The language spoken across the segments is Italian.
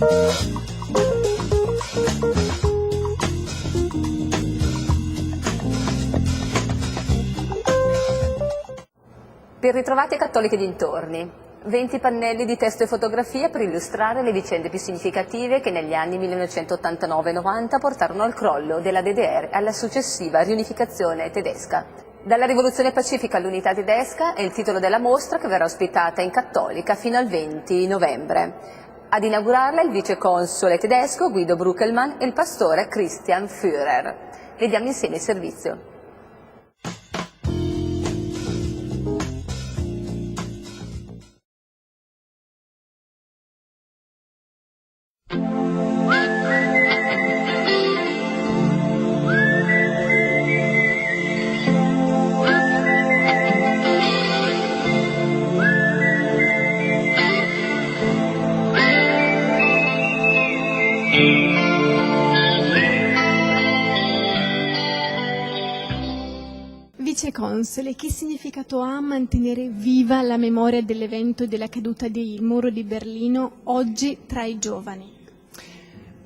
Ben ritrovati a Cattoliche dintorni. 20 pannelli di testo e fotografia per illustrare le vicende più significative che negli anni 1989-90 portarono al crollo della DDR e alla successiva riunificazione tedesca. Dalla rivoluzione pacifica all'unità tedesca è il titolo della mostra che verrà ospitata in Cattolica fino al 20 novembre. Ad inaugurarla il viceconsole tedesco Guido Bruckelmann e il pastore Christian Führer. Vediamo insieme il servizio. Viceconsole, che significato ha mantenere viva la memoria dell'evento della caduta del muro di Berlino oggi tra i giovani?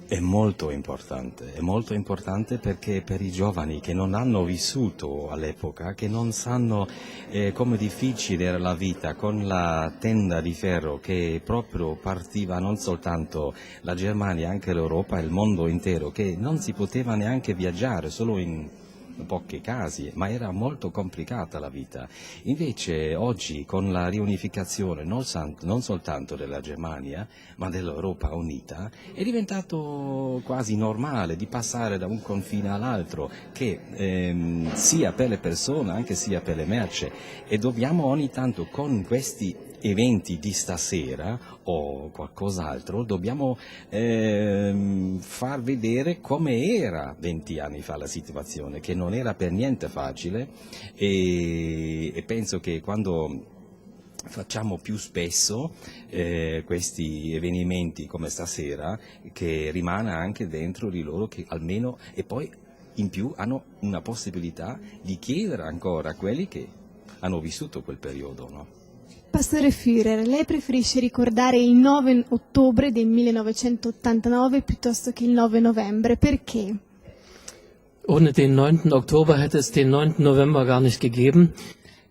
È molto importante perché per i giovani che non hanno vissuto all'epoca, che non sanno come difficile era la vita con la tenda di ferro che proprio partiva non soltanto la Germania, anche l'Europa e il mondo intero, che non si poteva neanche viaggiare, solo in pochi casi, ma era molto complicata la vita. Invece oggi con la riunificazione non soltanto della Germania ma dell'Europa unita è diventato quasi normale di passare da un confine all'altro, che sia per le persone anche sia per le merci, e dobbiamo ogni tanto con questi eventi di stasera o qualcos'altro dobbiamo far vedere come era 20 anni fa la situazione, che non era per niente facile, e penso che quando facciamo più spesso questi avvenimenti come stasera, che rimane anche dentro di loro, che almeno, e poi in più hanno una possibilità di chiedere ancora a quelli che hanno vissuto quel periodo, no? Pastore Führer, lei preferisce ricordare il 9 ottobre del 1989 piuttosto che il 9 novembre, perché? Ohne den 9. Oktober hätte es den 9. November gar nicht gegeben.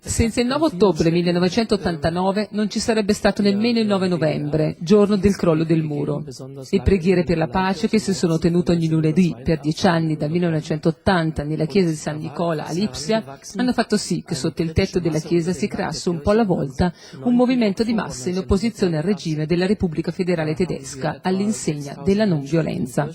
Senza il 9 ottobre 1989 non ci sarebbe stato nemmeno il 9 novembre, giorno del crollo del muro. Le preghiere per la pace che si sono tenute ogni lunedì per 10 anni dal 1980 nella chiesa di San Nicola a Lipsia hanno fatto sì che sotto il tetto della chiesa si creasse un po' alla volta un movimento di massa in opposizione al regime della Repubblica Federale Tedesca all'insegna della non violenza.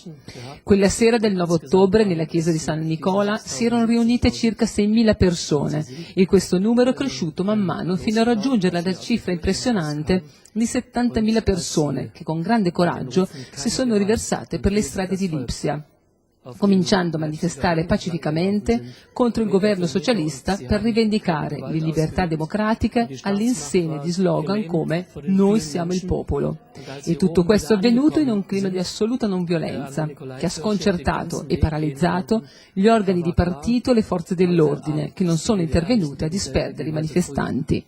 Quella sera del 9 ottobre nella chiesa di San Nicola si erano riunite circa 6.000 persone e questo numero è cresciuto man mano fino a raggiungere la cifra impressionante di 70.000 persone che con grande coraggio si sono riversate per le strade di Lipsia, cominciando a manifestare pacificamente contro il governo socialista per rivendicare le libertà democratiche all'insegna di slogan come «Noi siamo il popolo». E tutto questo è avvenuto in un clima di assoluta non violenza, che ha sconcertato e paralizzato gli organi di partito e le forze dell'ordine, che non sono intervenute a disperdere i manifestanti.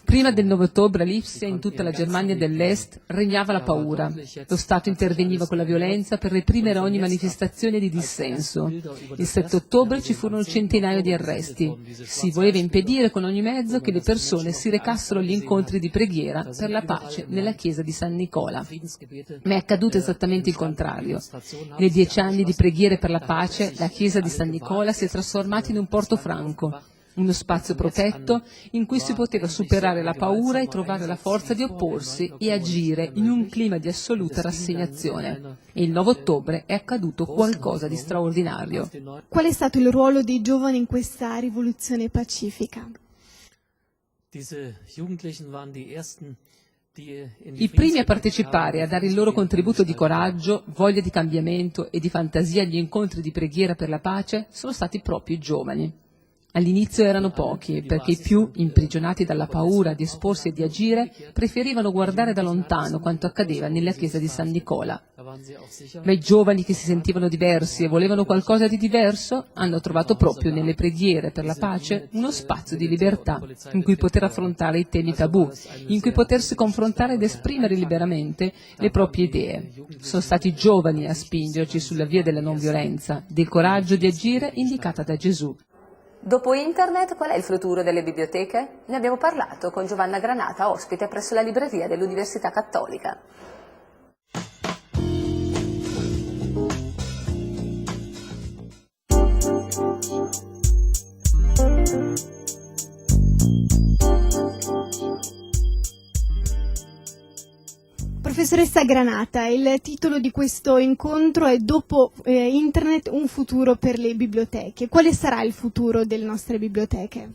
Prima del 9 ottobre a Lipsia, in tutta la Germania dell'Est, regnava la paura. Lo Stato interveniva con la violenza per reprimere ogni manifestazione di dissenso. Il 7 ottobre ci furono centinaia di arresti. Si voleva impedire con ogni mezzo che le persone si recassero agli incontri di preghiera per la pace nella chiesa di San Nicola. Ma è accaduto esattamente il contrario. Nei 10 anni di preghiere per la pace, la chiesa di San Nicola si è trasformata in un porto franco, uno spazio protetto in cui si poteva superare la paura e trovare la forza di opporsi e agire in un clima di assoluta rassegnazione. E il 9 ottobre è accaduto qualcosa di straordinario. Qual è stato il ruolo dei giovani in questa rivoluzione pacifica? I primi a partecipare e a dare il loro contributo di coraggio, voglia di cambiamento e di fantasia agli incontri di preghiera per la pace sono stati proprio i giovani. All'inizio erano pochi, perché i più, imprigionati dalla paura di esporsi e di agire, preferivano guardare da lontano quanto accadeva nella chiesa di San Nicola. Ma i giovani che si sentivano diversi e volevano qualcosa di diverso hanno trovato proprio nelle preghiere per la pace uno spazio di libertà in cui poter affrontare i temi tabù, in cui potersi confrontare ed esprimere liberamente le proprie idee. Sono stati i giovani a spingerci sulla via della non violenza, del coraggio di agire indicata da Gesù. Dopo internet, qual è il futuro delle biblioteche? Ne abbiamo parlato con Giovanna Granata, ospite presso la libreria dell'Università Cattolica. Professoressa Granata, il titolo di questo incontro è Dopo internet, un futuro per le biblioteche. Quale sarà il futuro delle nostre biblioteche?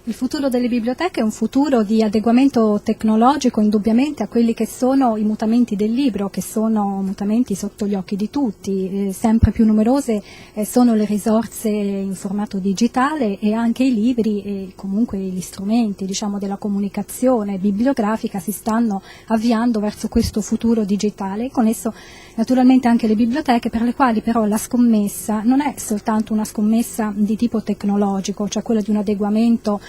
Il futuro delle biblioteche è un futuro di adeguamento tecnologico indubbiamente a quelli che sono i mutamenti del libro, che sono mutamenti sotto gli occhi di tutti. Sempre più numerose sono le risorse in formato digitale e anche i libri e comunque gli strumenti, diciamo, della comunicazione bibliografica si stanno avviando verso questo futuro digitale e con esso naturalmente anche le biblioteche, per le quali però la scommessa non è soltanto una scommessa di tipo tecnologico, cioè quella di un adeguamento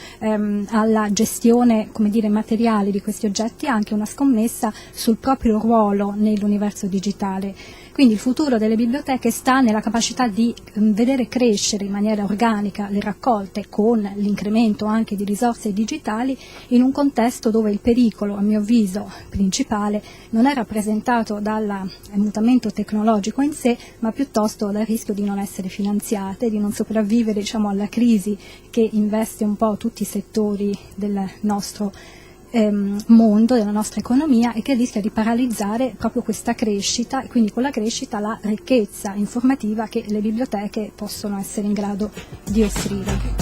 alla gestione, come dire, materiale di questi oggetti, anche una scommessa sul proprio ruolo nell'universo digitale. Quindi il futuro delle biblioteche sta nella capacità di vedere crescere in maniera organica le raccolte con l'incremento anche di risorse digitali in un contesto dove il pericolo, a mio avviso, principale non è rappresentato dal mutamento tecnologico in sé, ma piuttosto dal rischio di non essere finanziate, di non sopravvivere, diciamo, alla crisi che investe un po' tutti i settori del nostro mondo, della nostra economia e che rischia di paralizzare proprio questa crescita e quindi con la crescita la ricchezza informativa che le biblioteche possono essere in grado di offrire.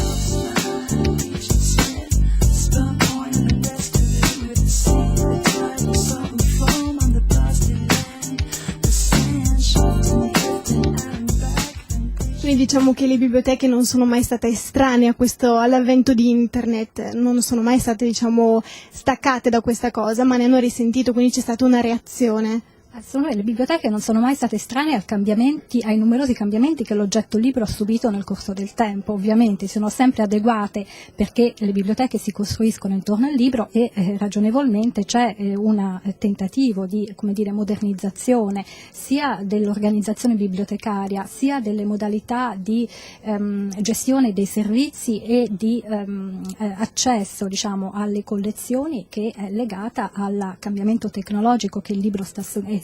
Quindi diciamo che le biblioteche non sono mai state estranee a all'avvento di internet, non sono mai state, diciamo, staccate da questa cosa, ma ne hanno risentito, quindi c'è stata una reazione. Le biblioteche non sono mai state estranee ai numerosi cambiamenti che l'oggetto libro ha subito nel corso del tempo. Ovviamente sono sempre adeguate perché le biblioteche si costruiscono intorno al libro e ragionevolmente c'è un tentativo di, come dire, modernizzazione sia dell'organizzazione bibliotecaria sia delle modalità di gestione dei servizi e di accesso, diciamo, alle collezioni, che è legata al cambiamento tecnologico che il libro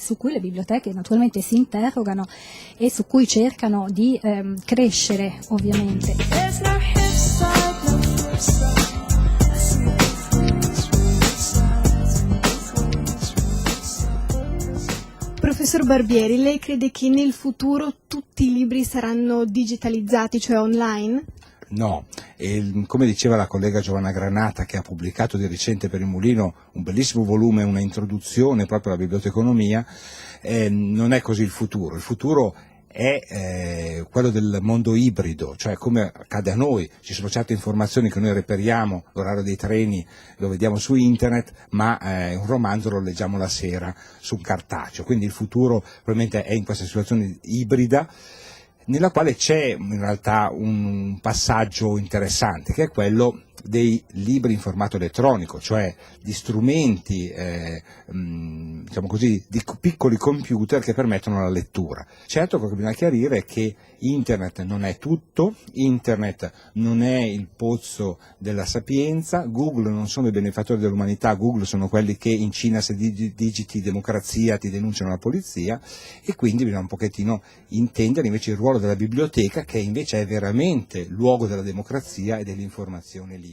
su cui le biblioteche naturalmente si interrogano e su cui cercano di crescere, ovviamente. Professor Barbieri, lei crede che nel futuro tutti i libri saranno digitalizzati, cioè online? No, come diceva la collega Giovanna Granata, che ha pubblicato di recente per il Mulino un bellissimo volume, una introduzione proprio alla biblioteconomia, non è così il futuro è quello del mondo ibrido, cioè come accade a noi, ci sono certe informazioni che noi reperiamo, l'orario dei treni lo vediamo su internet, ma un romanzo lo leggiamo la sera su un cartaceo, quindi il futuro probabilmente è in questa situazione ibrida, nella quale c'è in realtà un passaggio interessante, che è quello dei libri in formato elettronico, cioè di strumenti, diciamo così, di piccoli computer che permettono la lettura. Certo, quello che bisogna chiarire è che internet non è tutto, internet non è il pozzo della sapienza, Google non sono i benefattori dell'umanità, Google sono quelli che in Cina se digiti democrazia ti denunciano la polizia, e quindi bisogna un pochettino intendere invece il ruolo della biblioteca, che invece è veramente luogo della democrazia e dell'informazione libera.